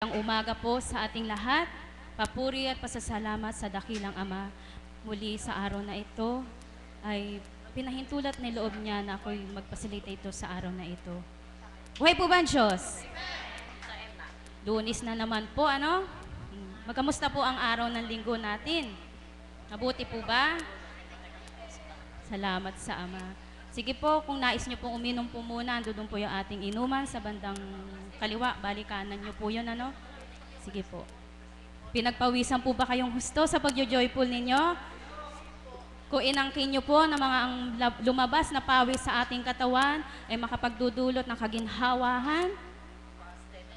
Magandang umaga po sa ating lahat. Papuri at pasasalamat sa dakilang Ama. Muli sa araw na ito ay pinahintulot ni loob niya na ako'y mag-facilitate ito sa araw na ito. Buhay po ba ang Diyos? Lunis na naman po, ano? Magkamusta po ang araw ng linggo natin? Mabuti po ba? Salamat sa Ama. Sige po, kung nais nyo pong uminom po muna, doon po yung ating inuman sa bandang kaliwa, balikanan nyo po yun, ano? Sige po. Pinagpawisan po ba kayong husto sa pagjo-joyful ninyo? Kung inangkin nyo po na mga ang lumabas na pawis sa ating katawan ay makapagdudulot ng kaginhawahan,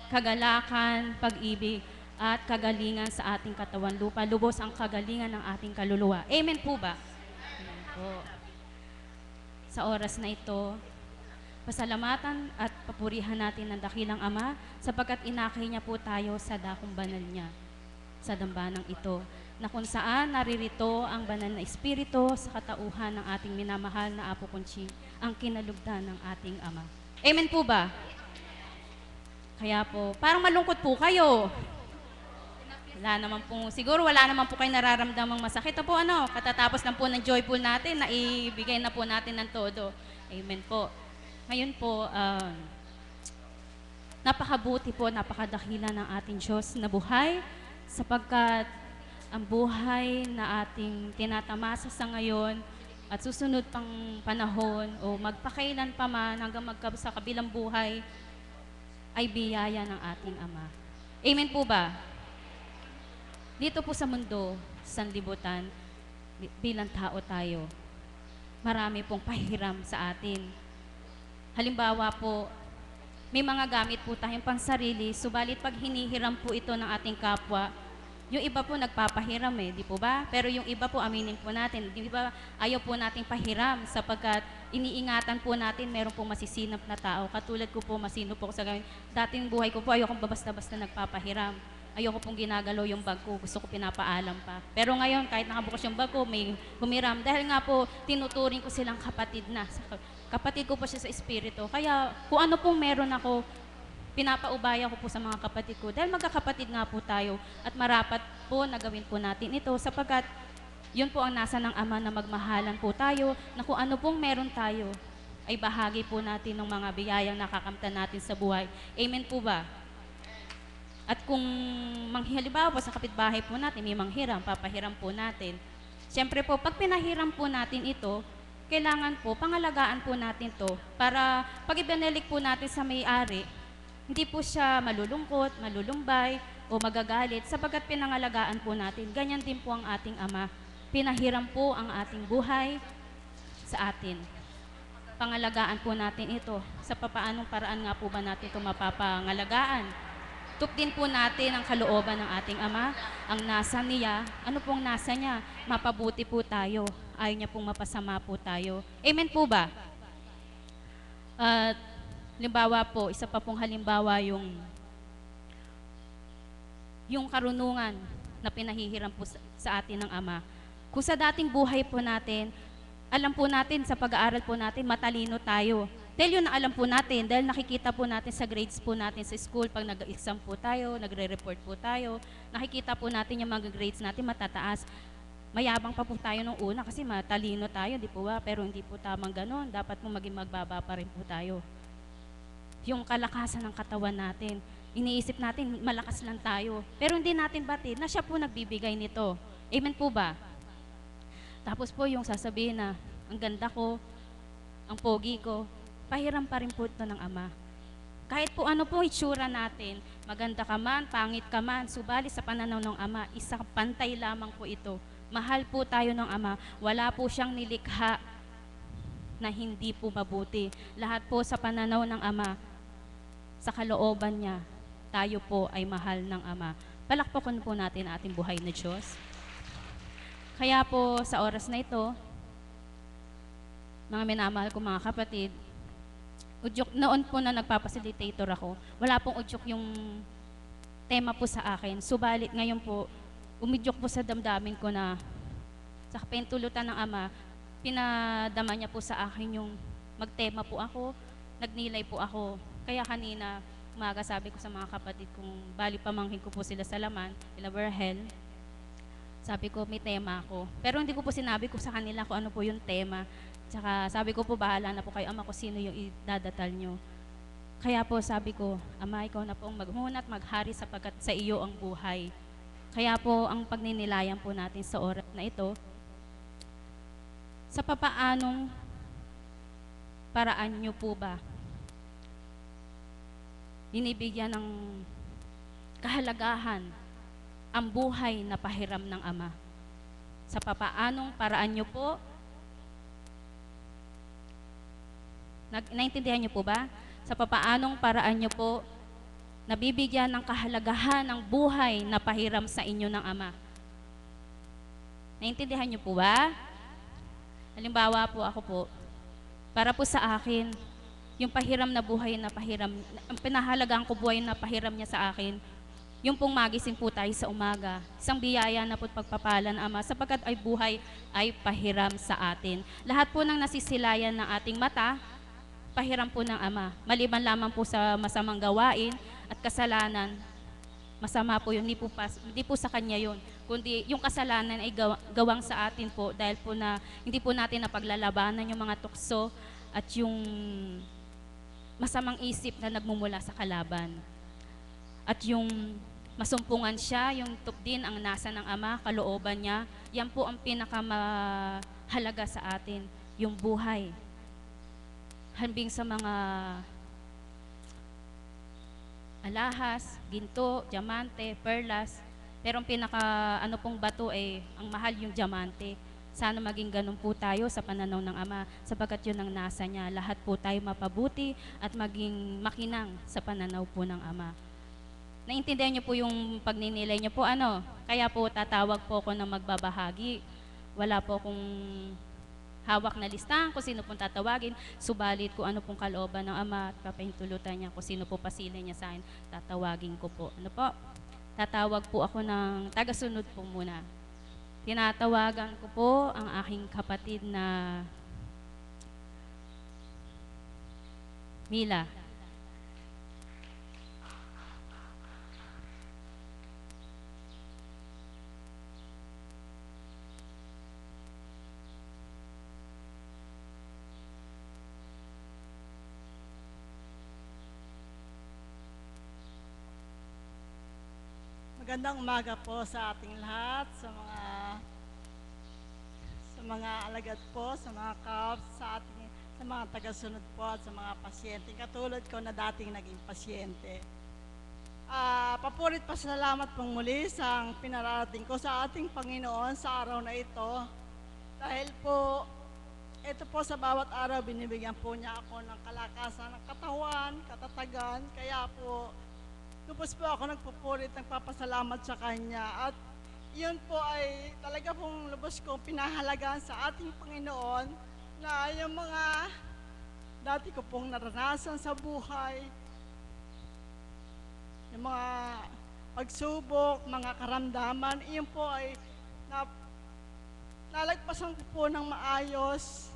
kagalakan, pag-ibig, at kagalingan sa ating katawan lupa. Lubos ang kagalingan ng ating kaluluwa. Amen po ba? Amen po. Sa oras na ito, pasalamatan at papurihan natin ng dakilang Ama sapagkat inakay niya po tayo sa dakong banal niya, sa dambanang ito, na kung saan naririto ang banal na Espiritu sa katauhan ng ating minamahal na Apo Conching, ang kinalugdan ng ating Ama. Amen po ba? Kaya po, parang malungkot po kayo. Siguro wala naman po kayo nararamdamang masakit. Ito po katatapos lang po ng joyful natin na ibigay na po natin ng todo. Amen po. Ngayon po, napakabuti po, napakadakila ng ating Diyos na buhay sapagkat ang buhay na ating tinatamasa sa ngayon at susunod pang panahon o magpakailan pa man hanggang sa kabilang buhay ay biyaya ng ating Ama. Amen po ba? Dito po sa mundo, sa sanlibutan, bilang tao tayo, marami pong pahiram sa atin. Halimbawa po, may mga gamit po tayong pansarili, subalit pag hinihiram po ito ng ating kapwa, yung iba po nagpapahiram di po ba? Pero yung iba po, aminin po natin, di ba ayaw po nating pahiram sapagkat iniingatan po natin meron pong masisinap na tao. Katulad ko po, masino po ko sa gawin. Dating buhay ko po, ayokong basta-basta nagpapahiram. Ayoko pong ginagalaw yung bag ko, gusto ko pinapaalam pa. Pero ngayon, kahit nakabukas yung bag ko, may humiram. Dahil nga po, tinuturing ko silang kapatid na. Kapatid ko po siya sa espiritu. Kaya kung ano pong meron ako, pinapaubaya ko po sa mga kapatid ko. Dahil magkakapatid nga po tayo at marapat po na gawin po natin ito sapagkat yun po ang nasa ng Ama na magmahalan po tayo na kung ano pong meron tayo ay bahagi po natin ng mga biyayang nakakamtan natin sa buhay. Amen po ba? At kung halimbawa po sa kapitbahay po natin, may manghiram, papahiram po natin. Siyempre po, pag pinahiram po natin ito, kailangan po, pangalagaan po natin to para pag ibinalik po natin sa may-ari, hindi po siya malulungkot, malulumbay, o magagalit sapagkat pinangalagaan po natin. Ganyan din po ang ating Ama. Pinahiram po ang ating buhay sa atin. Pangalagaan po natin ito. Sa papaanong paraan nga po ba natin ito mapapangalagaan? Tukdin po natin ang kalooban ng ating Ama, ang nasa niya. Ano pong nasa niya? Mapabuti po tayo. Ayaw niya pong mapasama po tayo. Amen po ba? At halimbawa po, isa pa pong halimbawa yung karunungan na pinahihiram po sa atin ng Ama. Kung sa dating buhay po natin, alam po natin sa pag-aaral po natin, matalino tayo. Dahil yun na alam po natin, dahil nakikita po natin sa grades po natin sa school, pag nag-exam po tayo, nagre-report po tayo, nakikita po natin yung mga grades natin matataas. Mayabang pa po tayo nung una kasi matalino tayo, di po ba? Pero hindi po tamang ganon. Dapat po maging magbaba pa rin po tayo. Yung kalakasan ng katawan natin, iniisip natin malakas lang tayo. Pero hindi natin batid na siya po nagbibigay nito. Amen po ba? Tapos po yung sasabihin na, ang ganda ko, ang pogi ko, pahiram pa rin po ito ng Ama. Kahit po ano po itsura natin, maganda ka man, pangit ka man, subalit sa pananaw ng Ama, isang pantay lamang po ito. Mahal po tayo ng Ama. Wala po siyang nilikha na hindi po mabuti. Lahat po sa pananaw ng Ama, sa kalooban niya, tayo po ay mahal ng Ama. Palakpakan po natin ang ating buhay na Diyos. Kaya po sa oras na ito, mga minamahal ko mga kapatid, udyok, noon po na nagpapacilitator ako, wala pong udyok yung tema po sa akin. Subalit ngayon po, umidyok po sa damdamin ko na sa kapintulutan ng Ama, pinadama niya po sa akin yung magtema po ako, nagnilay po ako. Kaya kanina, umaga sabi ko sa mga kapatid kong bali pamangkin ko po sila sa Laman, ila Berhel. Sabi ko may tema ako. Pero hindi ko po sinabi ko sa kanila kung ano po yung tema. Tsaka sabi ko po bahala na po kayo ama kung sino yung idadatal nyo. Kaya po sabi ko, Ama, ikaw na po ang maghuna at maghari sapagkat sa iyo ang buhay. Kaya po ang pagninilayan po natin sa oras na ito, sa papaanong paraan nyo po ba binibigyan ng kahalagahan ang buhay na pahiram ng Ama? Sa papaanong paraan nyo po, naintindihan nyo po ba? Sa papaanong paraan nyo po nabibigyan ng kahalagahan ng buhay na pahiram sa inyo ng Ama? Naintindihan nyo po ba? Halimbawa po ako po, para po sa akin, yung pahiram na buhay na pahiram, ang pinahalagaan ko buhay na pahiram niya sa akin, yung pong magising po tayo sa umaga, isang biyaya na po't pagpapala ng Ama, sapagkat ay buhay ay pahiram sa atin. Lahat po ng nasisilayan ng ating mata, pahiram po ng Ama. Maliban lamang po sa masamang gawain at kasalanan, masama po yun, hindi po sa Kanya yun, kundi yung kasalanan ay gawang sa atin po dahil po na hindi po natin napaglalabanan yung mga tukso at yung masamang isip na nagmumula sa kalaban. At yung masumpungan siya, yung tupdin ang nasa ng Ama, kalooban niya, yan po ang pinakamahalaga sa atin, yung buhay. Hambing sa mga alahas, ginto, diamante, perlas, pero ang ano pong bato ay ang mahal yung diamante. Sana maging ganun po tayo sa pananaw ng Ama, sapagkat yun ang nasa niya. Lahat po tayo mapabuti at maging makinang sa pananaw po ng Ama. Naintindihan niyo po yung pagninilay niyo po, ano? Kaya po tatawag po ako ng magbabahagi. Wala po akong hawak na listahan kung sino pong tatawagin, subalit kung ano pong kalooban ng Ama at papahintulutan niya kung sino po pasilay niya sa akin, tatawagin ko po. Ano po? Tatawag po ako ng tagasunod po muna. Tinatawagan ko po ang aking kapatid na Mila. Magandang umaga po sa ating lahat, sa mga alagad po, sa mga CAPS, sa mga tagasunod po at sa mga pasyente. Katulad ko na dating naging pasyente. Papurit pasalamat pong muli sa pinarating ko sa ating Panginoon sa araw na ito. Dahil po, ito po sa bawat araw binibigyan po niya ako ng kalakasan ng katawan, katatagan. Kaya po, lubos po ako nagpupurit, nagpapasalamat sa Kanya. At yun po ay talaga pong lubos kong pinahalagaan sa ating Panginoon na yung mga dati ko pong naranasan sa buhay, yung mga pagsubok, mga karamdaman, iyon po ay nalagpasan ko po ng maayos,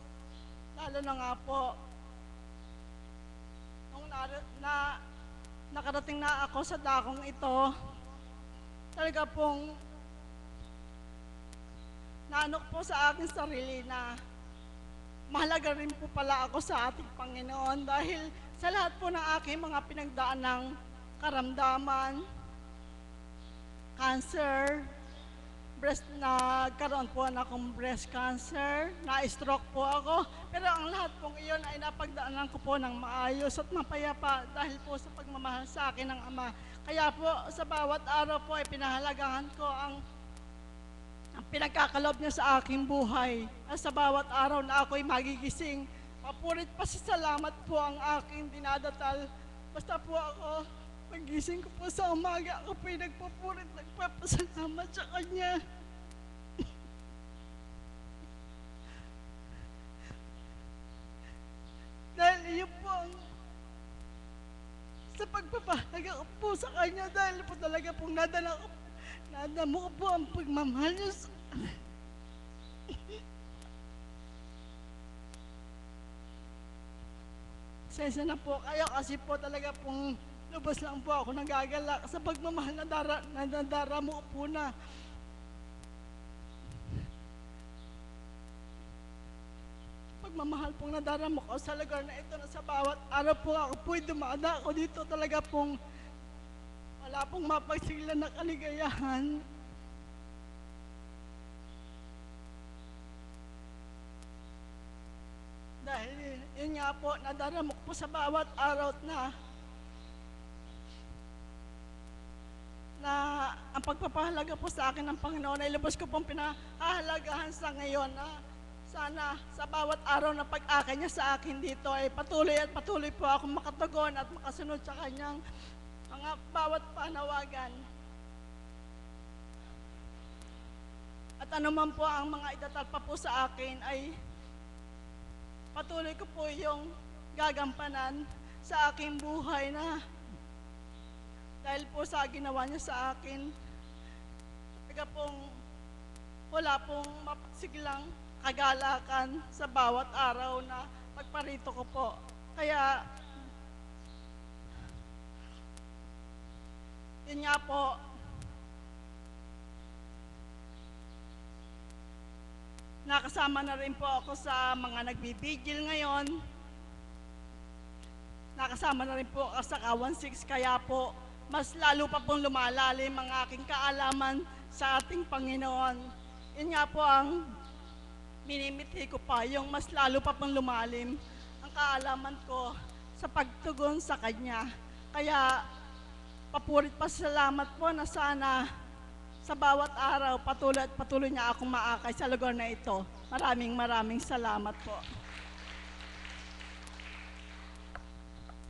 lalo na nga po nung nakarating na ako sa dakong ito, talaga pong naanok po sa aking sarili na mahalaga rin po pala ako sa ating Panginoon dahil sa lahat po ng aking mga pinagdaan ng karamdaman, cancer, nagkaroon po akong breast cancer, na-stroke po ako. Pero ang lahat pong iyon ay napagdaanan ko po ng maayos at mapayapa dahil po sa pagmamahal sa akin ng Ama. Kaya po sa bawat araw po ay pinahalagahan ko ang pinagkakalob niya sa aking buhay. At sa bawat araw na ako'y magigising, papurit pasasalamat po ang aking dinadatal. Basta po ako, pagising ko po sa umaga, ako po'y nagpapurit, nagpapasalamat sa Kanya. Dahil iyon po ang sa pagpapahalaga ko po sa Kanya, dahil po talaga pong nadamo ko po ang pagmamahal niya sa Sensya na po kayo kasi po talaga pong Lubos lang po ako nagagalak sa pagmamahal na nadaramo po na. Pagmamahal pong nadaramo ko sa lugar na ito na sa bawat araw po ako po'y dumada ako dito talaga pong wala pong mapagsiglan na kaligayahan. Dahil yun nga po, nadaramo ko po sa bawat araw na ang pagpapahalaga po sa akin ng Panginoon ay lubos ko pong pinahahalagahan sa ngayon na sana sa bawat araw na pag-akay niya sa akin dito ay patuloy at patuloy po akong makatugon at makasunod sa kanyang mga bawat panawagan. At anuman po ang mga idatalpa po sa akin ay patuloy ko po yung gagampanan sa aking buhay na dahil po sa ginawa niya sa akin, talaga pong wala pong mapagsiglang kagalakan sa bawat araw na pagparito ko po. Kaya, yun nga po, nakasama na rin po ako sa mga nagbibigil ngayon. Nakasama na rin po ako sa K16, kaya po, mas lalo pa pong lumalalim ang aking kaalaman sa ating Panginoon. Yun nga po ang minimithi ko pa, yung mas lalo pa pong lumalim ang kaalaman ko sa pagtugon sa Kanya. Kaya papurit pa salamat po na sana sa bawat araw patuloy at patuloy niya akong maakay sa lugar na ito. Maraming salamat po.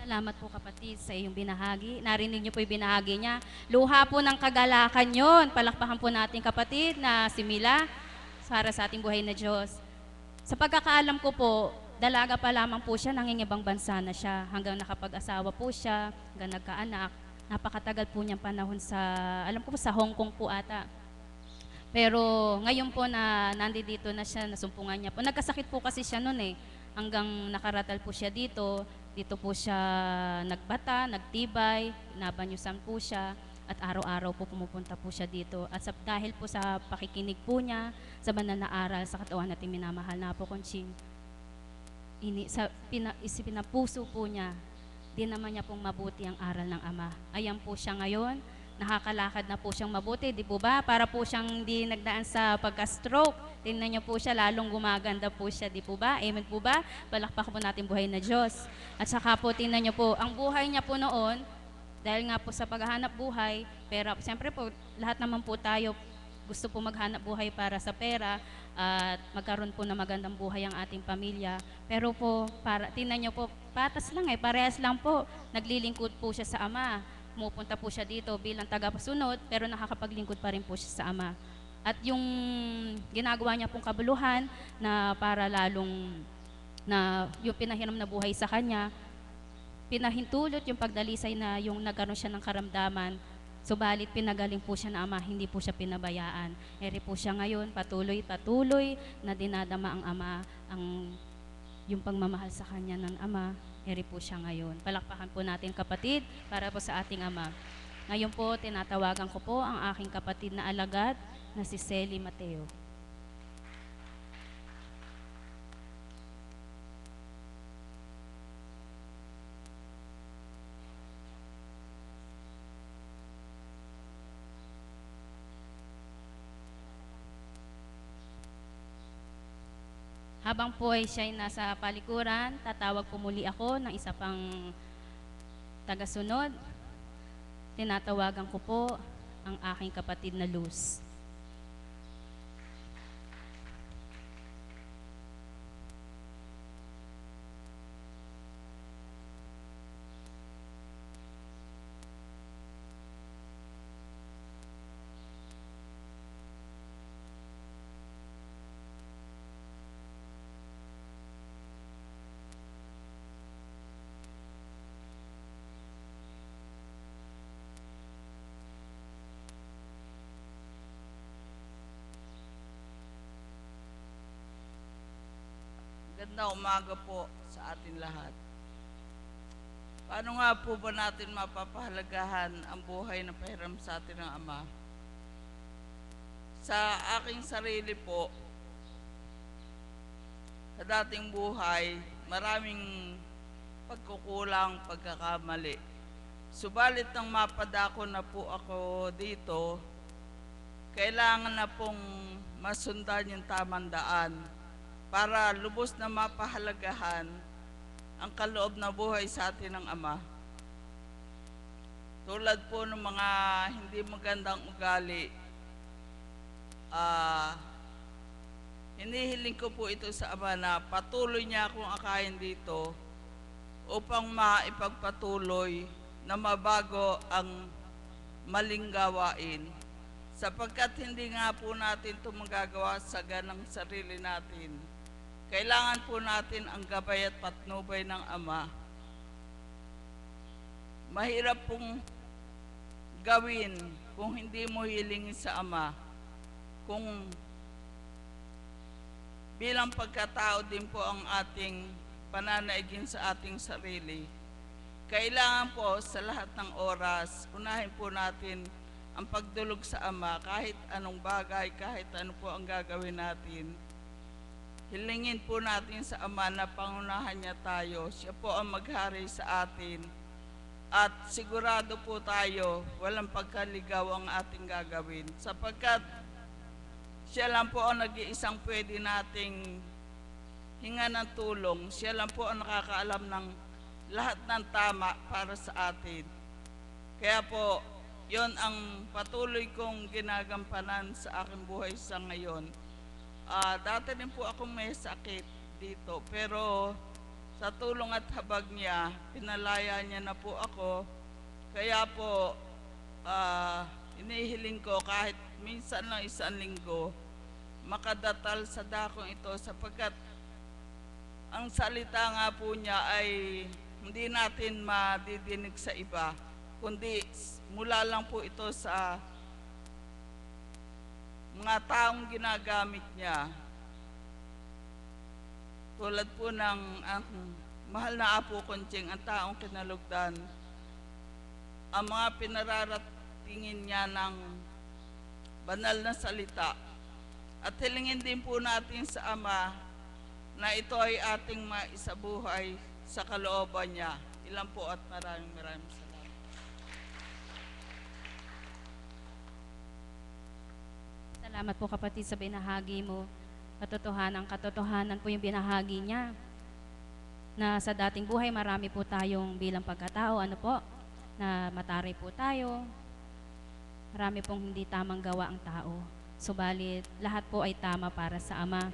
Salamat po kapatid sa iyong binahagi. Narinig niyo po yung binahagi niya. Luha po ng kagalakan yon. Palakpakan po natin kapatid na si Mila para sa ating buhay na Diyos. Sa pagkakaalam ko po, dalaga pa lamang po siya, nangingibang bansa na siya. Hanggang nakapag-asawa po siya, hanggang nagkaanak. Napakatagal po niyang panahon sa, alam ko po sa Hong Kong po ata. Pero ngayon po na nandito na siya, nasumpungan niya po. Nagkasakit po kasi siya noon eh. Hanggang nakaratal po siya dito. Dito po siya nagbata, nagtibay, nabanyusan po siya. At araw-araw po pumupunta po siya dito. At dahil po sa pakikinig po niya, sa banal na aral, sa katawan natin minamahal na po, Conching, pinapuso po niya, di naman niya pong mabuti ang aral ng Ama. Ayan po siya ngayon, nakakalakad na po siyang mabuti, di po ba? Para po siyang di nagdaan sa pagka-stroke. Tingnan niyo po siya, lalong gumaganda po siya, di po ba? Amen po ba? Palakpak po natin buhay na Diyos. At saka po, tingnan niyo po, ang buhay niya po noon, dahil nga po sa paghahanap buhay, pera, siyempre po, lahat naman po tayo gusto po maghanap buhay para sa pera at magkaroon po na magandang buhay ang ating pamilya. Pero po, tingnan niyo po, patas lang parehas lang po. Naglilingkod po siya sa Ama. Pumupunta po siya dito bilang tagapasunod, pero nakakapaglingkod pa rin po siya sa Ama. At yung ginagawa niya pong kabuluhan na para lalong na yung pinahiram na buhay sa kanya, pinahintulot yung pagdalisay na yung nagkaroon siya ng karamdaman. Subalit pinagaling po siya na Ama, hindi po siya pinabayaan. Eri po siya ngayon, patuloy na dinadama ang Ama, yung pagmamahal sa kanya ng Ama. Eri po siya ngayon. Palakpakan po natin kapatid para po sa ating Ama. Ngayon po, tinatawagan ko po ang aking kapatid na alagad na si Selly Mateo. Habang po ay siya nasa palikuran, tatawag po muli ako ng isa pang tagasunod. Tinatawagan ko po ang aking kapatid na Luz. Magandang umaga po sa atin lahat. Paano nga po ba natin mapapahalagahan ang buhay na pahiram sa atin ng Ama? Sa aking sarili po, sa dating buhay, maraming pagkukulang, pagkakamali. Subalit nang mapadako na po ako dito, kailangan na pong masundan yung tamang daan para lubos na mapahalagahan ang kaloob na buhay sa atin ng Ama. Tulad po ng mga hindi magandang ugali, hinihiling ko po ito sa Ama na patuloy niya akong akayin dito upang maipagpatuloy na mabago ang maling gawain, sapagkat hindi nga po natin ito magagawa sa ganang sarili natin. Kailangan po natin ang gabay at patnubay ng Ama. Mahirap pong gawin kung hindi mo hilingin sa Ama. Kung bilang pagkatao din po ang ating pananaigin sa ating sarili, kailangan po sa lahat ng oras, unahin po natin ang pagdulog sa Ama kahit anong bagay, kahit ano po ang gagawin natin. Hilingin po natin sa Ama na pangunahan niya tayo. Siya po ang maghari sa atin. At sigurado po tayo, walang pagkaligaw ang ating gagawin. Sapagkat siya lang po ang nag-iisang pwede nating hinga ng tulong. Siya lang po ang nakakaalam ng lahat ng tama para sa atin. Kaya po, yon ang patuloy kong ginagampanan sa aking buhay sa ngayon. Dati din po akong may sakit dito, pero sa tulong at habag niya, pinalaya niya na po ako. Kaya po, inihiling ko kahit minsan lang 1 linggo, makadatal sa dakong ito, sapagkat ang salita nga po niya ay hindi natin madidinig sa iba, kundi mula lang po ito sa mga taong ginagamit niya. Tulad po ng mahal na Apo Konching, ang taong kinalugdan, ang mga pinararatingin niya ng banal na salita. At hilingin din po natin sa Ama na ito ay ating maisabuhay sa kalooban niya. Ilan po at maraming salamat. Salamat po kapatid sa binahagi mo. Katotohanan po yung binahagi niya. Na sa dating buhay, marami po tayong bilang pagkatao, na mataray po tayo. Marami pong hindi tamang gawa ang tao. Subalit, lahat po ay tama para sa Ama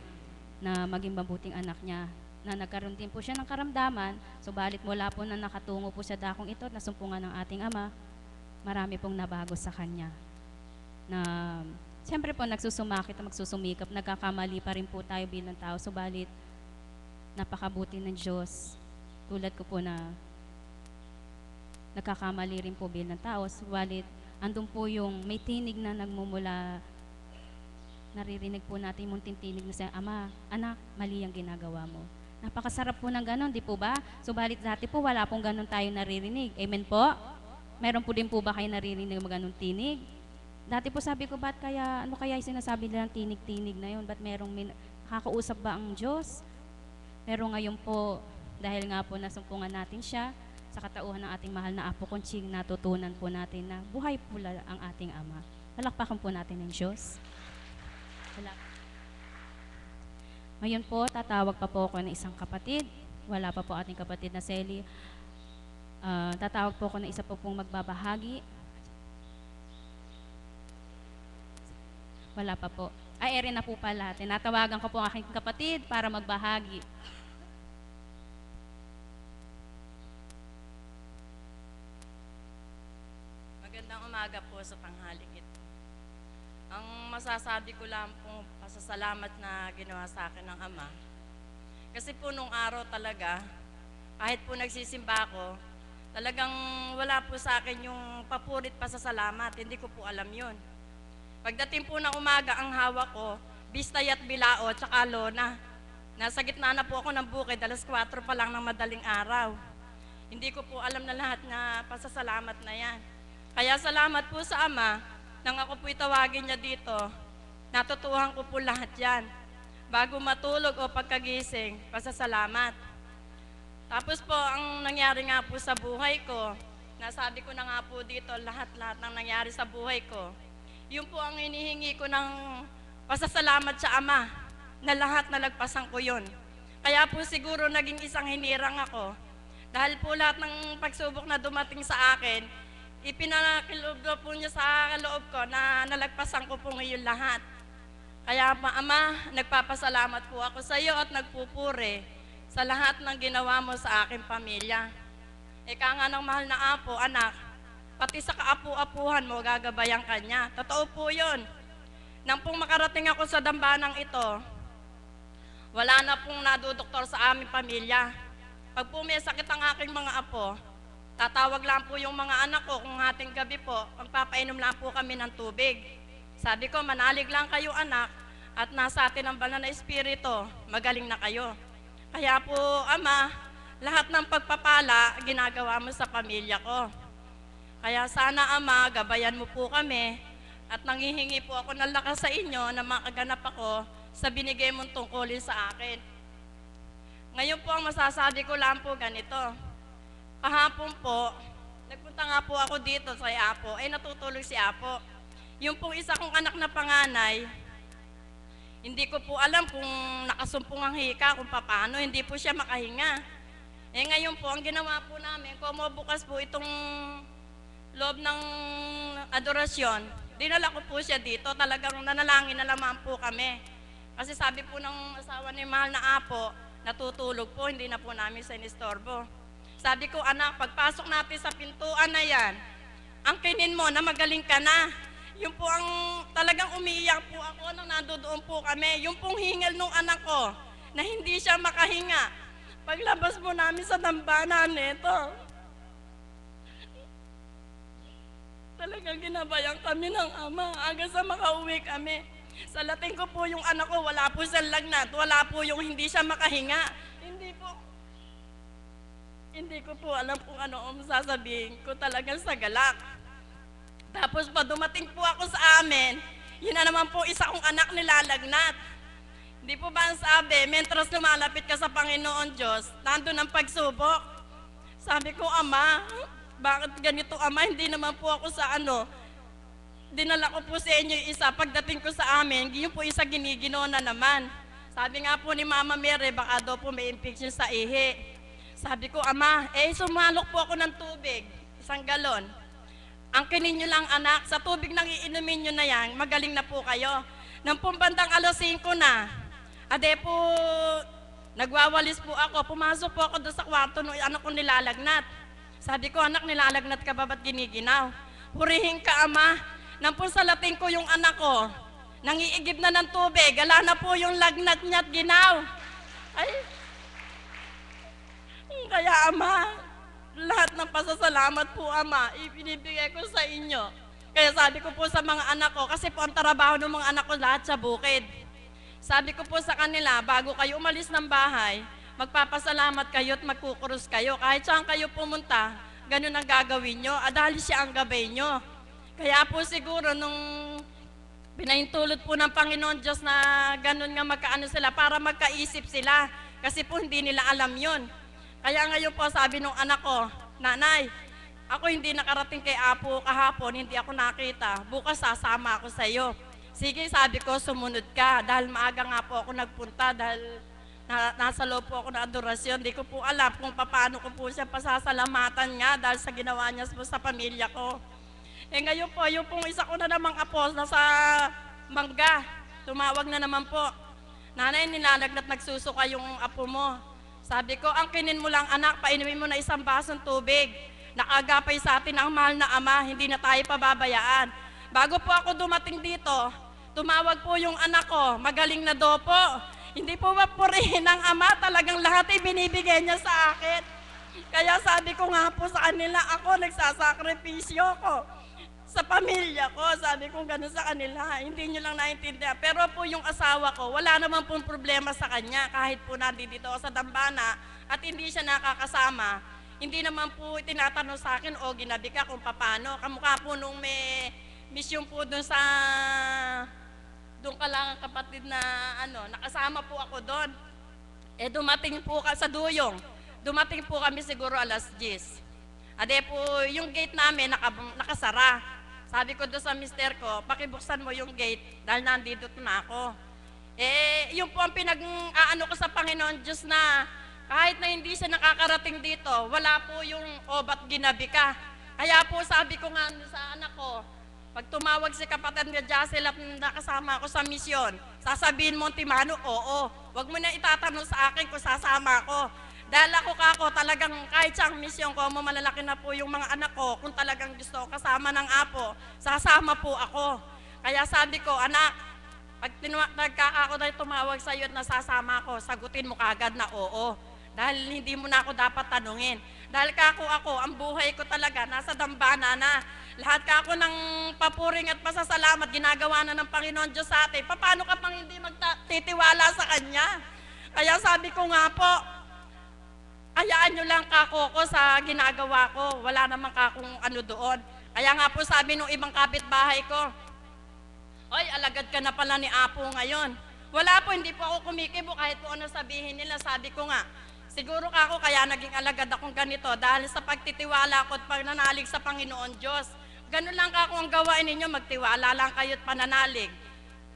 na maging mabuting anak niya. Na nagkaroon din po siya ng karamdaman, subalit mula po na nakatungo po sa dakong ito at nasumpungan ng ating Ama, marami pong nabago sa kanya. Na siyempre po nagsusumakit at magsusumikap, nagkakamali pa rin po tayo bilang tao, subalit napakabuti ng Diyos. Tulad ko po na nagkakamali rin po bilang tao, subalit andun po yung may tinig na nagmumula, naririnig po natin yung munting tinig na siya, Ama, anak, mali ang ginagawa mo. Napakasarap po ng ganon, di po ba? Subalit dati po wala pong ganon tayo naririnig. Amen po? Meron po din po ba kayo naririnig ng ganong tinig? Dati po sabi ko, ano kaya yung sinasabi nilang tinig-tinig na yun? Ba't nakakausap ba ang Diyos? Pero ngayon po, dahil nga po nasumpungan natin siya, sa katauhan ng ating mahal na Apo Konching, natutunan po natin na buhay pula ang ating Ama. Palakpakan po natin ng Diyos. Ngayon po, tatawag pa po ako ng isang kapatid. Wala pa po ating kapatid na Sally. Tatawag po ako ng isa po pong magbabahagi. Wala pa po. Ay, ere na po pala. Tinatawagan ko po ang aking kapatid para magbahagi. Magandang umaga po sa tanghaling ito. Ang masasabi ko lang po, pasasalamat na ginawa sa akin ng Ama. Kasi po nung araw talaga, kahit po nagsisimba ako, talagang wala po sa akin yung papurit pasasalamat. Hindi ko po alam yun. Pagdating po ng umaga, ang hawak ko, Bistay at Bilao, tsaka Lona. Nasa gitna na po ako ng bukid, 4:00 pa lang ng madaling araw. Hindi ko po alam na lahat na pasasalamat na yan. Kaya salamat po sa Ama, nang ako po'y tawagin niya dito, natutuhan ko po lahat yan. Bago matulog o pagkagising, pasasalamat. Tapos po, ang nangyari nga po sa buhay ko, nasabi ko na nga po dito, lahat-lahat ng nangyari sa buhay ko, yun po ang hinihingi ko ng pasasalamat sa Ama, na lahat nalagpasan ko yun. Kaya po siguro naging isang hinirang ako, dahil po lahat ng pagsubok na dumating sa akin, ipinakilob po niya sa loob ko na nalagpasan ko po ngayon lahat. Kaya Ama, nagpapasalamat po ako sa iyo at nagpupuri sa lahat ng ginawa mo sa aking pamilya. Ika nga ng mahal na apo, anak, pati sa kaapu-apuhan mo, gagabayan ka niya. Totoo po yun. Nang pong makarating ako sa dambanang ito, wala na pong nadudoktor sa aming pamilya. Pag po may sakit ang aking mga apo, tatawag lang po yung mga anak ko kung hating gabi po, magpapainom lang po kami ng tubig. Sabi ko, manalig lang kayo anak, at nasa atin ang banal na espiritu, magaling na kayo. Kaya po, Ama, lahat ng pagpapala, ginagawa mo sa pamilya ko. Kaya sana, Ama, gabayan mo po kami, at nanghihingi po ako ng lakas sa inyo na makaganap ako sa binigay mong tungkulin sa akin. Ngayon po, ang masasabi ko lang po ganito. Kahapon po, nagpunta nga po ako dito sa Apo, natutulog si Apo. Yung pong isa kong anak na panganay, hindi ko po alam kung nakasumpong ang hika, kung paano, hindi po siya makahinga. Ngayon po, ang ginawa po namin, bukas po itong loob ng adorasyon, dinala ko po siya dito, talagang nanalangin na naman po kami. Kasi sabi po ng asawa ni mahal na Apo, natutulog po, hindi na po namin sinistorbo. Sabi ko, anak, pagpasok natin sa pintuan na yan, ang kinin mo na magaling ka na. Yung po ang talagang umiiyak po ako nang nandoon po kami. Yung pong hingal nung anak ko na hindi siya makahinga. Paglabas po namin sa dambanan nito, talagang ginabayan kami ng Ama hanggang sa makauwi kami. Sa lating ko po yung anak ko, wala po siyang lagnat, wala po yung hindi siya makahinga. Hindi ko po alam kung ano ang sasabihin ko, talagang sa galak. Tapos pa dumating po ako sa amin, yun na naman po isa kong anak nilalagnat. Hindi po ba ang sabi, mentras lumalapit ka sa Panginoon Diyos, nandun ang pagsubok. Sabi ko, Ama, bakit ganito Ama? Hindi naman po ako sa dinala ko po sa inyo yung isa. Pagdating ko sa amin, yun po isa ginigino na naman. Sabi nga po ni Mama Mary, baka daw po may infection sa ihi. Sabi ko, Ama, sumalok po ako ng tubig, 1 galon. Ang kinin nyo lang anak, sa tubig nang iinumin nyo na yan, magaling na po kayo. Nang pumbandang 5 na, po, nagwawalis po ako, pumasok po ako doon sa kwarto ng anak ko nilalagnat. Sabi ko, anak, nilalagnat ka ba, ba't giniginaw? Hurihin ka, Ama. Nang po sa lating ko yung anak ko, nangiigib na ng tubig, gala na po yung lagnat niya at ginaw. Kaya Ama, lahat ng pasasalamat po Ama, ibinibigay ko sa inyo. Kaya sabi ko po sa mga anak ko, kasi po ang trabaho ng mga anak ko lahat sa bukid. Sabi ko po sa kanila, bago kayo umalis ng bahay, magpapasalamat kayo at magkukurus kayo. Kahit saan kayo pumunta, ganun ang gagawin nyo, dahil siya ang gabay nyo. Kaya po siguro nung pinahintulot po ng Panginoon Diyos na ganun nga magkaano sila, para magkaisip sila. Kasi po hindi nila alam yun. Kaya ngayon po sabi nung anak ko, Nanay, ako hindi nakarating kay Apo kahapon, hindi ako nakita. Bukas sasama ako sa iyo. Sige, sabi ko, sumunod ka. Dahil maaga nga po ako nagpunta, dahil nasa loob po ako ng adorasyon. Hindi ko po alam kung paano ko po siya pasasalamatan nga dahil sa ginawa niya po sa pamilya ko. Ngayon po, yung pong isa ko na namang apo, nasa Mangga, tumawag na naman po. Nanay, nilalagnat nagsusuka yung apo mo. Sabi ko, ang kinin mo lang anak, painumin mo na 1 basong tubig. Nakagapay sa atin ang mahal na Ama, hindi na tayo pababayaan. Bago po ako dumating dito, tumawag po yung anak ko, magaling na daw po. Hindi po mapurihin ng Ama, talagang lahat ay binibigay niya sa akin. Kaya sabi ko nga po sa kanila, ako nagsasakripisyo ko sa pamilya ko. Sabi ko gano'n sa kanila, hindi nyo lang naintindihan. Pero po yung asawa ko, wala naman pong problema sa kanya. Kahit po nandito ako sa dambana at hindi siya nakakasama, hindi naman po tinatanong sa akin, o ginabi ka kung paano. Kamukha po nung may mission po doon ka lang kapatid na nakasama po ako doon. Dumating po sa Duyong. Dumating po kami siguro alas 10. Ade po, yung gate namin nakasara. Sabi ko doon sa mister ko, pakibuksan mo yung gate dahil nandito na ako. Yun po ang pinag-aano ko sa Panginoon Diyos na kahit na hindi siya nakakarating dito, wala po yung ba't ginabi ka. Kaya po sabi ko nga sa anak ko, pag tumawag si kapatid ni Jacel at nakasama ako sa misyon, sasabihin mo, Timano, oo. Huwag mo na itatanong sa akin kung sasama ako. Dahil ako talagang kahit siyang misyon ko, malalaki na po yung mga anak ko, kung talagang gusto ko kasama ng apo, sasama po ako. Kaya sabi ko, anak, pag ako na tumawag sa iyo at nasasama ako, sagutin mo kagad na oo. Dahil hindi mo na ako dapat tanungin. Dahil ako, ang buhay ko talaga, nasa dambana na. Lahat ako ng papuring at pasasalamat, ginagawa na ng Panginoon Diyos sa atin. Paano ka pang hindi magtitiwala sa Kanya? Kaya sabi ko nga po, hayaan nyo lang ko sa ginagawa ko. Wala naman kakong doon. Kaya nga po sabi nung ibang kapitbahay ko, oy, alagad ka na pala ni Apo ngayon. Wala po, hindi po ako kumikibo kahit po ano sabihin nila. Sabi ko nga, siguro kaya naging alagad akong ganito dahil sa pagtitiwala ko at pananalig sa Panginoon Diyos. Ganun lang ang gawain ninyo, magtiwala lang kayo at pananalig.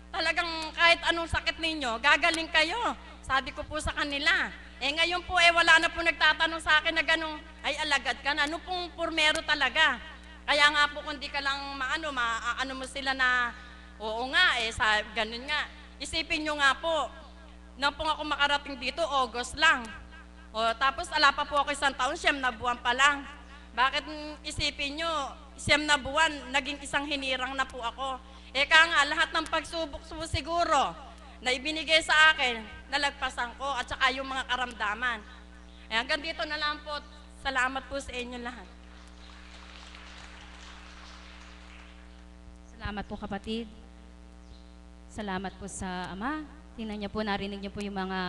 Talagang kahit anong sakit ninyo, gagaling kayo. Sabi ko po sa kanila. Ngayon po wala na po nagtatanong sa akin na ganun, ay alagad ka na. Ano pong purmero talaga. Kaya nga po kung di ka lang maano mo sila na, oo nga ganun nga. Isipin nyo nga po, nang po ako makarating dito, August lang. Tapos ala pa po ako 1 taon, 9 na buwan pa lang. Bakit isipin nyo, 9 na buwan, naging isang hinirang na po ako. Nga, lahat ng pagsubok siguro na ibinigay sa akin, nalagpasan ko at saka yung mga karamdaman. Hanggang dito na lang po. Salamat po sa inyo lahat. Salamat po kapatid. Salamat po sa Ama. Tingnan niyo po, narinig niyo po yung mga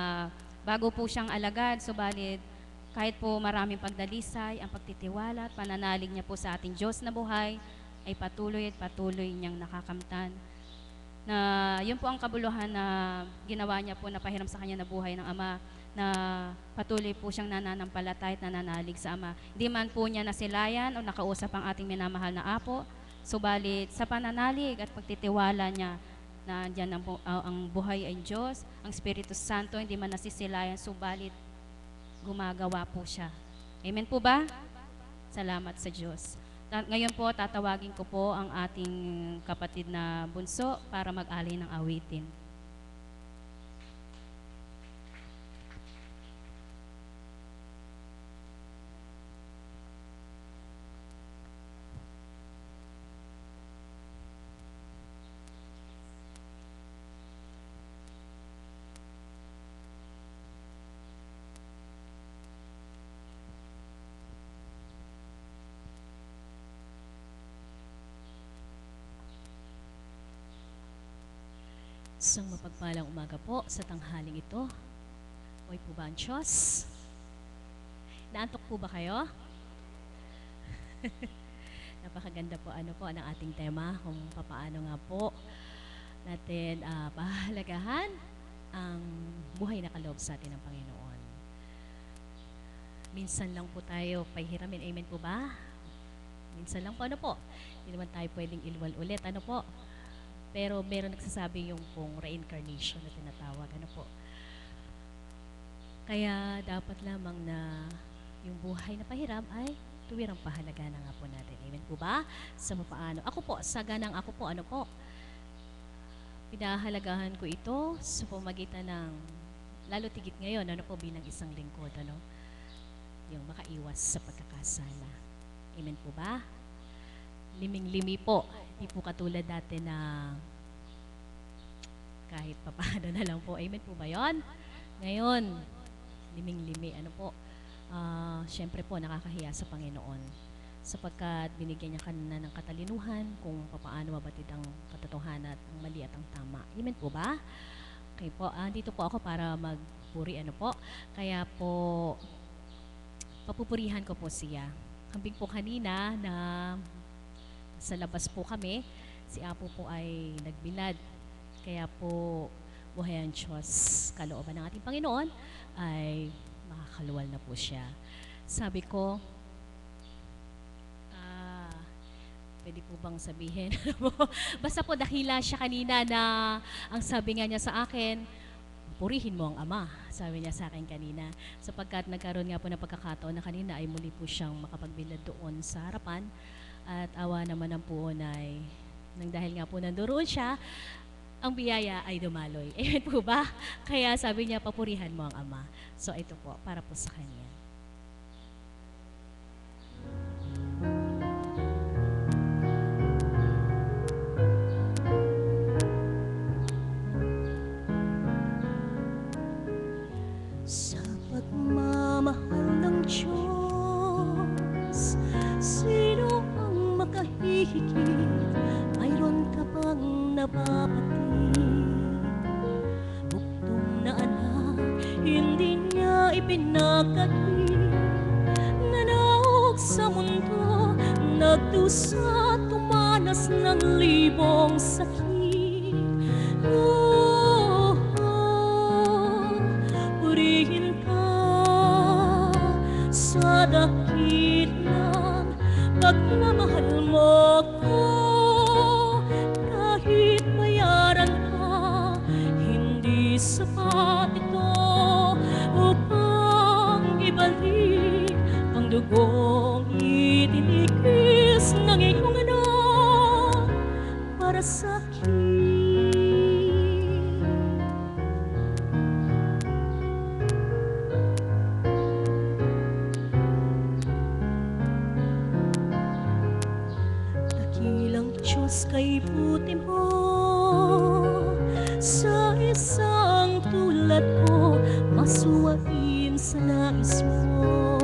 bago po siyang alagad, subalit kahit po maraming pagdalisay, ang pagtitiwala at pananalig niya po sa ating Diyos na buhay ay patuloy at patuloy niyang nakakamtan. Na yun po ang kabuluhan na ginawa niya po na pahiram sa kanya na buhay ng Ama, na patuloy po siyang nananampalatay at nananalig sa Ama. Hindi man po niya nasilayan o nakausap ang ating minamahal na Apo, subalit sa pananalig at pagtitiwala niya na andyan ang buhay ay Diyos, ang Espiritu Santo, hindi man nasisilayan, subalit gumagawa po siya. Amen po ba? Salamat sa Diyos. Ngayon po, tatawagin ko po ang ating kapatid na bunso para mag-alay ng awitin. Isang mapagpalang umaga po sa tanghaling ito. Oy po ba ang Diyos? Naantok po ba kayo? Napakaganda po ng ating tema kung papaano nga po natin pahalagahan ang buhay na kaloob sa atin ng Panginoon. Minsan lang po tayo pahiramin. Amen po ba? Minsan lang po Hindi naman tayo pwedeng ilwal ulit. Po? Pero meron nagsasabi yung pong reincarnation na tinatawag. Kaya dapat lamang na yung buhay na pahiram ay tuwirang pahalaga na nga po natin. Amen po ba? Sa papaano? Ako po, sa ganang ako po, pinahalagahan ko ito sa pamagitan ng, lalo tigit ngayon, bilang isang lingkod, yung makaiwas sa pagkakasala. Amen po ba? Liming-limi po. Di po katulad dati na kahit papaano na lang po. Amen po ba yun? Ngayon, liming-limi. Siyempre po, nakakahiya sa Panginoon. Sapagkat binigyan niya kanina ng katalinuhan kung papaano mabatid ang katotohanan at ang mali at ang tama. Amen po ba? Okay po, dito po ako para magpuri. Kaya po, papupurihan ko po siya. Kambing po kanina na sa labas po kami, si Apo po ay nagbilad. Kaya po, buhay ang Diyos, kalooban ng ating Panginoon, ay makakaluwal na po siya. Sabi ko, pwede po bang sabihin? Basta po dakila siya kanina na ang sabi nga niya sa akin, purihin mo ang Ama, sabi niya sa akin kanina. Sapagkat nagkaroon nga po ng pagkakataon na kanina ay muli po siyang makapagbilad doon sa harapan. At awa naman ng puon ay, nang dahil nga po nandoon siya, ang biyaya ay dumaloy. Amen po ba? Kaya sabi niya, papurihan mo ang Ama. So ito po, para po sa kanya. Sa pagmamahal ng Diyos, sino ang makahihigit? Mayroon ka bang nababati? Buktong na anak, hindi niya ipinagkati. Nanaog sa mundo, nagdusa, tumanas ng libong sakit. Purihin ka sa dakit ng pagmamahal mo ko. Kahit bayaran ka, hindi sapat ito upang ibalik ang dugong itinigis ng iyong anak para sa akin. Dakilang Diyos kay buti mo, sa isang tulad ko, masuwain sa nais mo.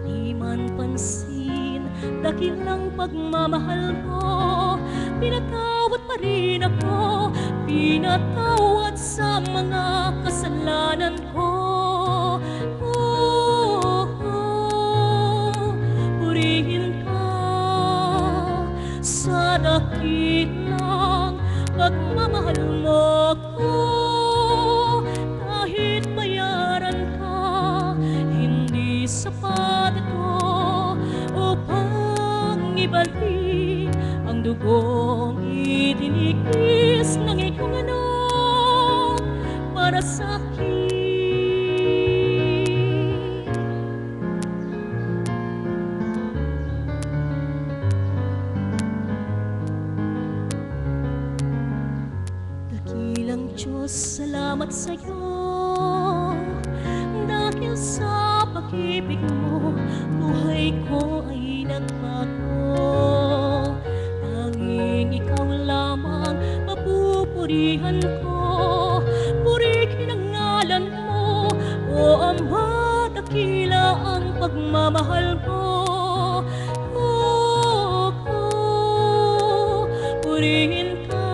Di man pansin, dakilang pagmamahal mo, pinatawad pa rin ako, pinatawad sa mga kasalanan ko. Purihin ka sa dakit ng pagmamahal mo ko. Kahit bayaran ka, hindi sapat ito upang ibalik ang dugong itinigis ng iyong anak para sa akin. Dakilang Diyos, salamat sa iyo, dahil sa pag-ibig mo, buhay ko ay nagbago. Tanging ikaw lamang papupurihan ko, purihin ang ngalan mo, o Ama, dakila ang pagmamahal mo. Purihin ka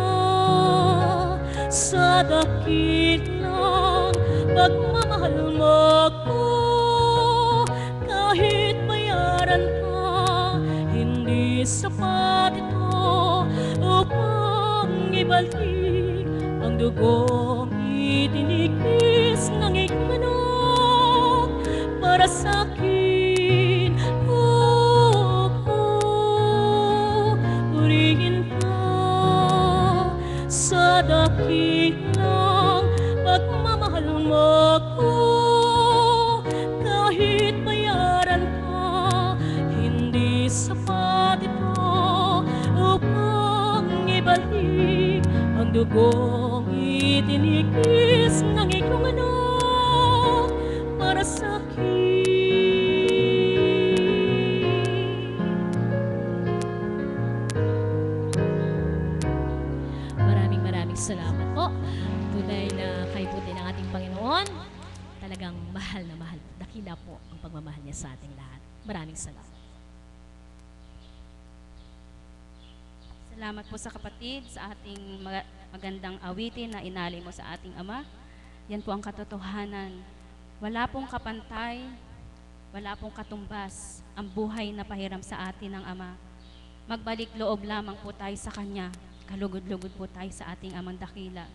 sa dakit ng pagmamahal mo ko. Kahit bayaran ka, hindi sapat ito upang ibalik ang dugong itinigis ng iyong anak para sa akin. Purihin ka sa dakit ng pagmamahal mo ko. Kahit bayaran ka, hindi sapat ito upang ibalik ang dugong itinigis ng iyong anak para sa akin. Maraming salamat po. Tunay na kay buti ng ating Panginoon. Talagang mahal na mahal. Dakila po ang pagmamahal niya sa ating lahat. Maraming salamat. Salamat po sa kapatid sa ating magandang awitin na inalay mo sa ating Ama. Yan po ang katotohanan. Wala pong kapantay Wala pong katumbas ang buhay na pahiram sa atin ng Ama. Magbalik loob lamang po tayo sa Kanya. Kalugod-lugod po tayo sa ating Amang dakila.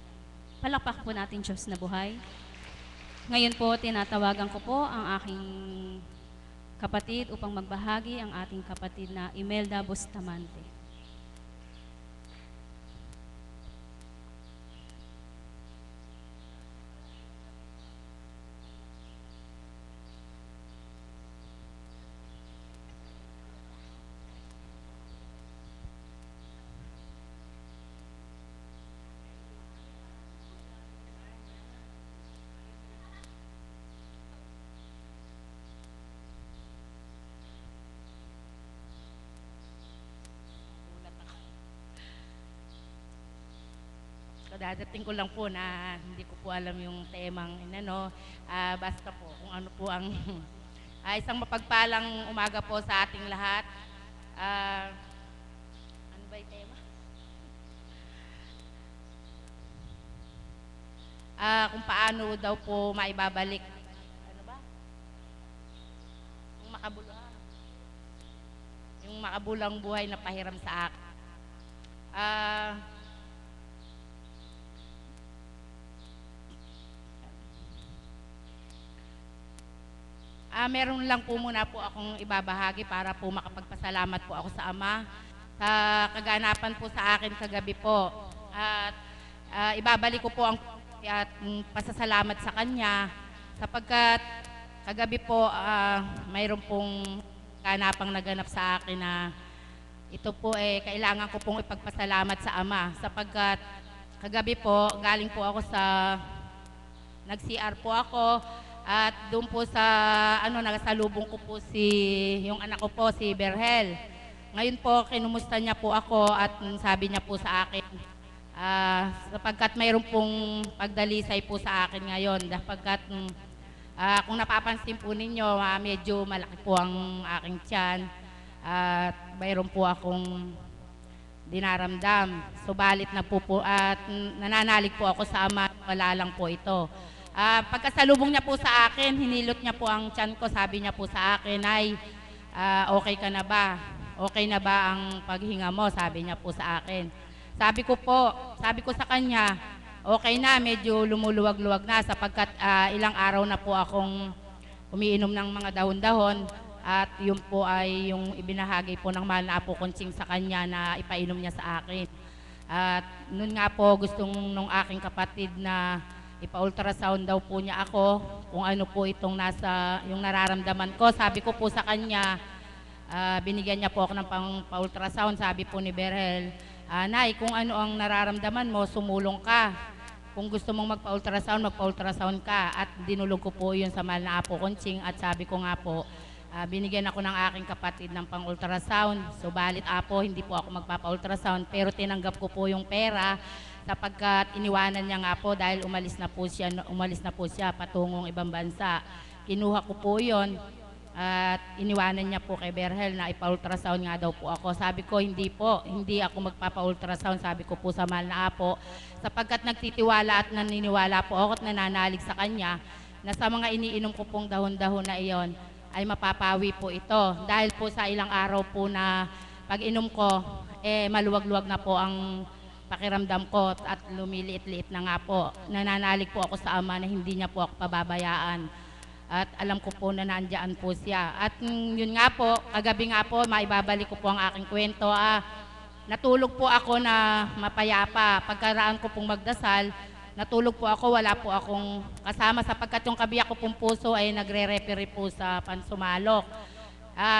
Palakpak po natin Diyos na buhay. Ngayon po, tinatawagan ko po ang aking kapatid upang magbahagi, ang ating kapatid na Imelda Bustamante. So, dadating ko lang po na hindi ko po alam yung temang inano. Basta po kung ano po ang isang mapagpalang umaga po sa ating lahat. Ano ba yung tema? Kung paano daw po maibabalik. Ano ba? Yung makabulang buhay na pahiram sa akin. Meron lang po muna po akong ibabahagi para po makapagpasalamat po ako sa Ama sa kaganapan po sa akin kagabi po. At ibabalik ko po ang at pasasalamat sa Kanya sapagkat kagabi po mayroon pong kanapang naganap sa akin na ito po kailangan ko pong ipagpasalamat sa Ama sapagkat kagabi po galing po ako sa nag-CR po ako. At doon po sa nakasalubong ko po yung anak ko po, si Berhel. Ngayon po, kinumusta niya po ako at sabi niya po sa akin, sapagkat mayroon pong pagdalisay po sa akin ngayon. Sapagkat kung napapansin po ninyo, medyo malaki po ang aking tiyan at mayroon po akong dinaramdam. Subalit na po at nananalig po ako sa Ama, wala lang po ito. Pagkasalubong niya po sa akin, hinilot niya po ang tiyan ko, sabi niya po sa akin, ay okay ka na ba? Okay na ba ang paghinga mo? Sabi niya po sa akin. Sabi ko sa kanya, okay na, medyo lumuluwag-luwag na sapagkat ilang araw na po akong umiinom ng mga dahon-dahon at yun po ay yung ibinahagi po ng mahal na Apo Conching sa kanya na ipainom niya sa akin. At nun nga po gustong nung aking kapatid na ipa-ultrasound daw po niya ako kung ano po itong yung nararamdaman ko. Sabi ko po sa kanya, binigyan niya po ako ng pa-ultrasound. Sabi po ni Berhel, Nay, kung ano ang nararamdaman mo, sumulong ka. Kung gusto mong magpa-ultrasound ka. At dinulog ko po yun sa mahal na Apo Conching at sabi ko nga po, binigyan ako ng aking kapatid ng pang-ultrasound. Subalit Apo, hindi po ako magpapa-ultrasound pero tinanggap ko po yung pera sapagkat iniwanan niya nga po dahil umalis na po siya patungong ibang bansa. Kinuha ko po yun at iniwanan niya po kay Berhel na ipa-ultrasound nga daw po ako. Sabi ko, hindi ako magpapa-ultrasound, sabi ko po sa mahal na Apo, sapagkat nagtitiwala at naniniwala po ako at nananalig sa kanya na sa mga iniinom ko pong dahon-dahon na iyon ay mapapawi po ito. Dahil po sa ilang araw po na pag-inom ko, maluwag-luwag na po ang pakiramdam ko at lumiliit-liit na nga po. Nananalig po ako sa Ama na hindi niya po ako pababayaan. At alam ko po na nandiyan po siya. At yun nga po, kagabi nga po, maibabalik ko po ang aking kwento. Natulog po ako na mapayapa. Pagkaraan ko pong magdasal, natulog po ako, wala po akong kasama sapagkat yung kabiyak ko pong puso ay nagre-referee po sa pansumalok.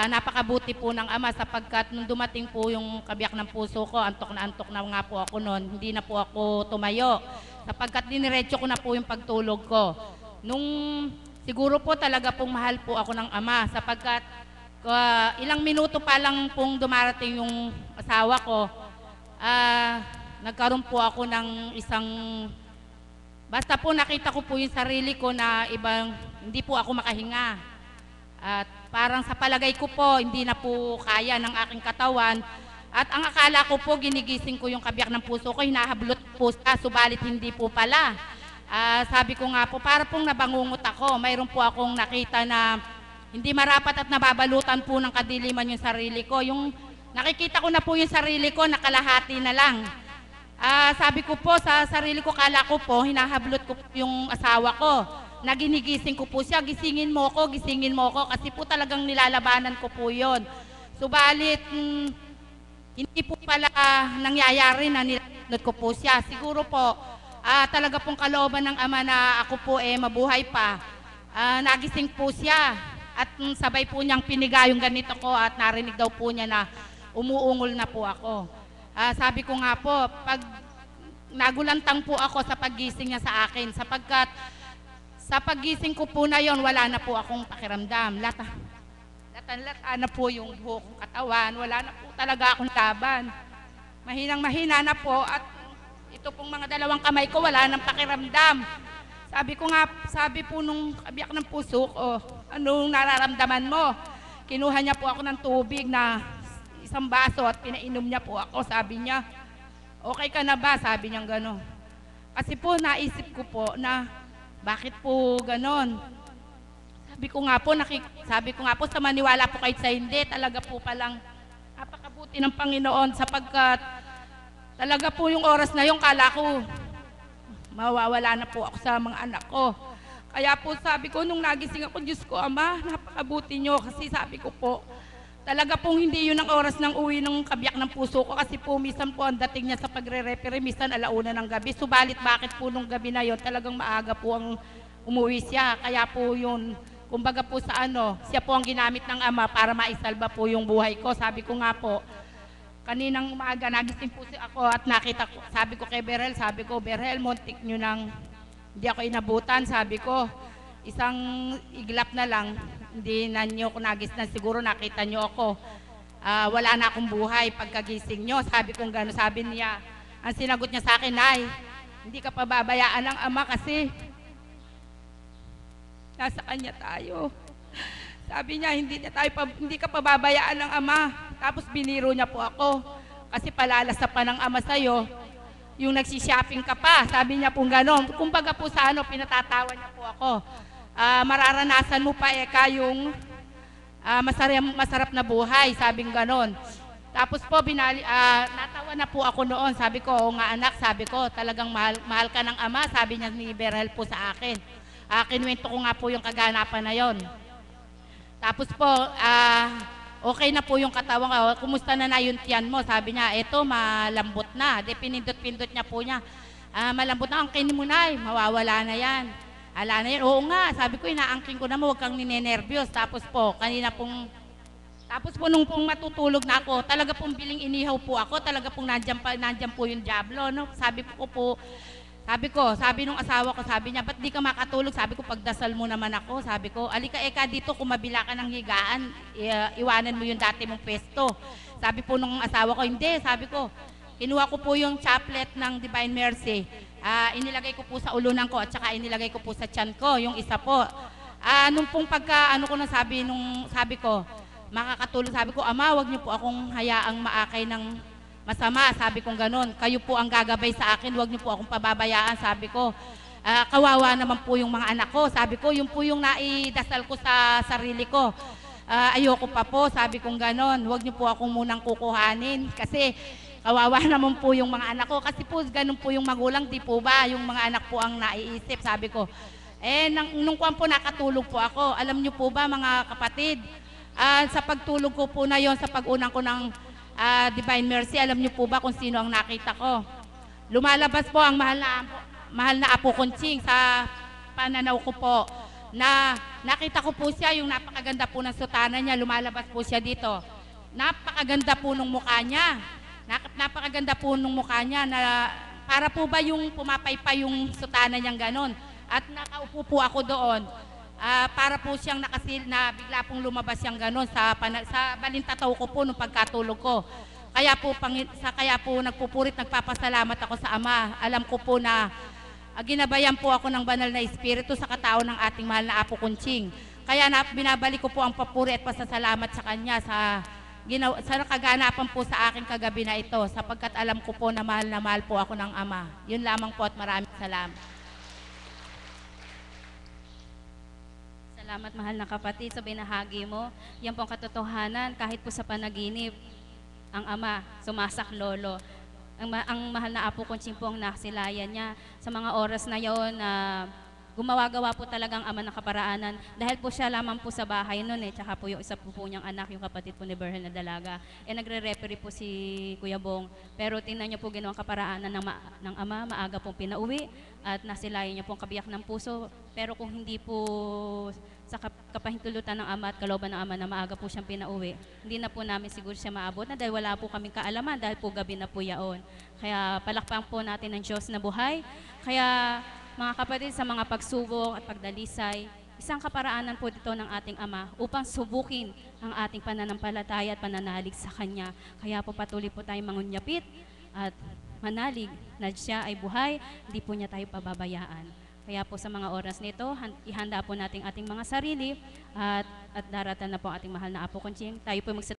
Napakabuti po ng Ama sapagkat nung dumating po yung kabiyak ng puso ko, antok na nga po ako noon, hindi na po ako tumayo sapagkat diniretso ko na po yung pagtulog ko. Nung siguro po talaga pong mahal po ako ng Ama sapagkat ilang minuto pa lang pong dumarating yung asawa ko, nagkaroon po ako ng basta po nakita ko po yung sarili ko na hindi po ako makahinga. At parang sa palagay ko po, hindi na po kaya ng aking katawan. At ang akala ko po, ginigising ko yung kabiyak ng puso ko, hinahablot po siya, subalit hindi po pala. Sabi ko nga po, para pong nabangungot ako. Mayroon po akong nakita na hindi marapat at nababalutan po ng kadiliman yung sarili ko. Yung nakikita ko na po yung sarili ko, nakalahati na lang. Sabi ko po sa sarili ko, kala ko po, hinahablot ko po yung asawa ko. Naginigising ko po siya, gisingin mo ko, kasi po talagang nilalabanan ko po yun. Subalit, hindi po pala nangyayari na nilalanod ko po siya. Siguro po, talaga pong kalooban ng Ama na ako po mabuhay pa. Nagising po siya at sabay po niyang piniga yung ganito ko at narinig daw po niya na umuungol na po ako. Sabi ko nga po, pag nagulantang po ako sa paggising niya sa akin, sapagkat sa paggising ko po na yon, wala na po akong pakiramdam. Latan-lata na po yung buhok kong katawan, wala na po talaga akong laban. Mahinang-mahina na po at ito pong mga dalawang kamay ko, wala nang pakiramdam. Sabi po nung kabiyak ng puso ko, anong nararamdaman mo? Kinuha niya po ako ng tubig na isang baso at pinainom niya po ako. Sabi niya, okay ka na ba? Sabi niya gano'n. Kasi po naisip ko po na bakit po gano'n? Sabi ko nga po sa maniwala po kahit sa hindi, talaga po palang napakabuti ng Panginoon sapagkat talaga po yung oras na yung kala ko mawawala na po ako sa mga anak ko. Kaya po sabi ko nung nagising ako, Diyos ko Ama, napakabuti niyo kasi sabi ko po, talaga pong hindi yun ang oras ng uwi ng kabiyak ng puso ko kasi po minsan po ang dating niya sa pagre-referee, minsan alauna ng gabi. Subalit bakit po nung gabi na yun, talagang maaga po ang umuwi siya. Kaya po yun, kumbaga po sa siya po ang ginamit ng Ama para maisalba po yung buhay ko. Sabi ko nga po, kaninang umaga, nagising po ako at nakita ko, sabi ko kay Berhel, montik nyo nang hindi ako inabutan. Sabi ko, isang iglap na lang, hindi na nyo ko nagisnan, siguro nakita nyo ako. Wala na akong buhay pagkagising nyo. Sabi kong gano'n, sabi niya, ang sinagot niya sa akin ay, hindi ka pababayaan ng Ama kasi nasa kanya tayo. Sabi niya, hindi ka pababayaan ng Ama. Tapos biniro niya po ako. Kasi palalasa pa ng Ama sa'yo, yung nagsishopping ka pa. Sabi niya po gano'n. Kumbaga po sa pinatatawa niya po ako. Mararanasan mo pa yung masarap na buhay. Sabing gano'n. Tapos po, natawa na po ako noon. Sabi ko, oo nga anak, sabi ko, talagang mahal ka ng Ama. Sabi niya ni Berhel po sa akin. Kinuwento ko nga po yung kaganapan na yon. Tapos po, okay na po yung katawan ko. Kumusta na yung tiyan mo? Sabi niya, eto, malambot na. Pinindot-pindot niya po niya. Malambot na, angkin mo na mawawala na yan. Ala na yan. Oo nga, sabi ko, inaangkin ko na mo, huwag kang ninenervyos. Tapos po, nung pong matutulog na ako, talaga pong biling inihaw po ako, talaga pong nandyan po yung Diablo. No? Sabi nung asawa ko, sabi niya, ba't di ka makatulog? Sabi ko, pagdasal mo naman ako. Sabi ko, alika eka dito, kung mabila ka ng higaan, iwanan mo yung dati mong pesto. Sabi po nung asawa ko, hindi. Sabi ko, kinuha ko po yung chaplet ng Divine Mercy. Inilagay ko po sa ulunan ko at saka inilagay ko po sa tiyan ko, yung isa po. Nung pong sabi ko, makakatulog, sabi ko, Ama, wag niyo po akong hayaang maakay ng masama, sabi kong gano'n. Kayo po ang gagabay sa akin, huwag niyo po akong pababayaan, sabi ko. Kawawa naman po yung mga anak ko, sabi ko, yun po yung naidasal ko sa sarili ko. Ayoko pa po, sabi kong gano'n, huwag niyo po akong munang kukuhanin kasi kawawa naman po yung mga anak ko. Kasi po, gano'n po yung magulang, di po ba? Yung mga anak po ang naiisip, sabi ko. Nung kuwan po nakatulog po ako, alam niyo po ba mga kapatid, sa pagtulog ko po na yon, sa pag-unang ko ng Divine Mercy, alam niyo po ba kung sino ang nakita ko? Lumalabas po ang mahal na Apo Kunching sa pananaw ko po. Na nakita ko po siya, yung napakaganda po ng sutana niya, lumalabas po siya dito. Napakaganda po ng mukha niya. Napakaganda po ng mukha niya na para po ba yung pumapaypay yung sutana niyang ganon. At nakaupo po ako doon. Para po siyang nakasil na bigla pong lumabas siyang gano'n sa balintataw ko po nung pagkatulog ko. Kaya po nagpupurit, nagpapasalamat ako sa Ama. Alam ko po na ginabayan po ako ng banal na espiritu sa katao ng ating mahal na Apo Kunching. Kaya binabalik ko po ang papuri at pasasalamat sa kanya sa kaganapan po sa aking kagabi na ito, sapagkat alam ko po na mahal po ako ng Ama. Yun lamang po at maraming salamat. Salamat, mahal na kapatid, sa binahagi mo. Yan po ang katotohanan, kahit po sa panaginip, ang ama, sumasaklolo. Ang mahal na Apo Conching po ang nasilayan niya. Sa mga oras na yon na gumawa-gawa po talagang ama ng kaparaanan. Dahil po siya lamang po sa bahay noon tsaka po yung isa po niyang anak, yung kapatid po ni Berhel na dalaga. Nagre-referee po si Kuya Bong. Pero tingnan niyo po ginawang kaparaanan ng ama, maaga pong pinauwi at nasilayan niya pong kabiyak ng puso. Pero kung hindi po sa kapahintulutan ng ama at kalooban ng ama na maaga po siyang pinauwi, hindi na po namin siguro siya maabot na dahil wala po kaming kaalaman dahil po gabi na po yaon. Kaya palakpan po natin ng Diyos na buhay. Kaya mga kapatid, sa mga pagsubok at pagdalisay, isang kaparaanan po dito ng ating Ama upang subukin ang ating pananampalataya at pananalig sa Kanya. Kaya po patuloy po tayong mangunyapit at manalig na siya ay buhay, hindi po niya tayo pababayaan. Kaya po sa mga oras nito, ihanda po natin ating mga sarili at daratan na po ating mahal na Apo Conching. Tayo po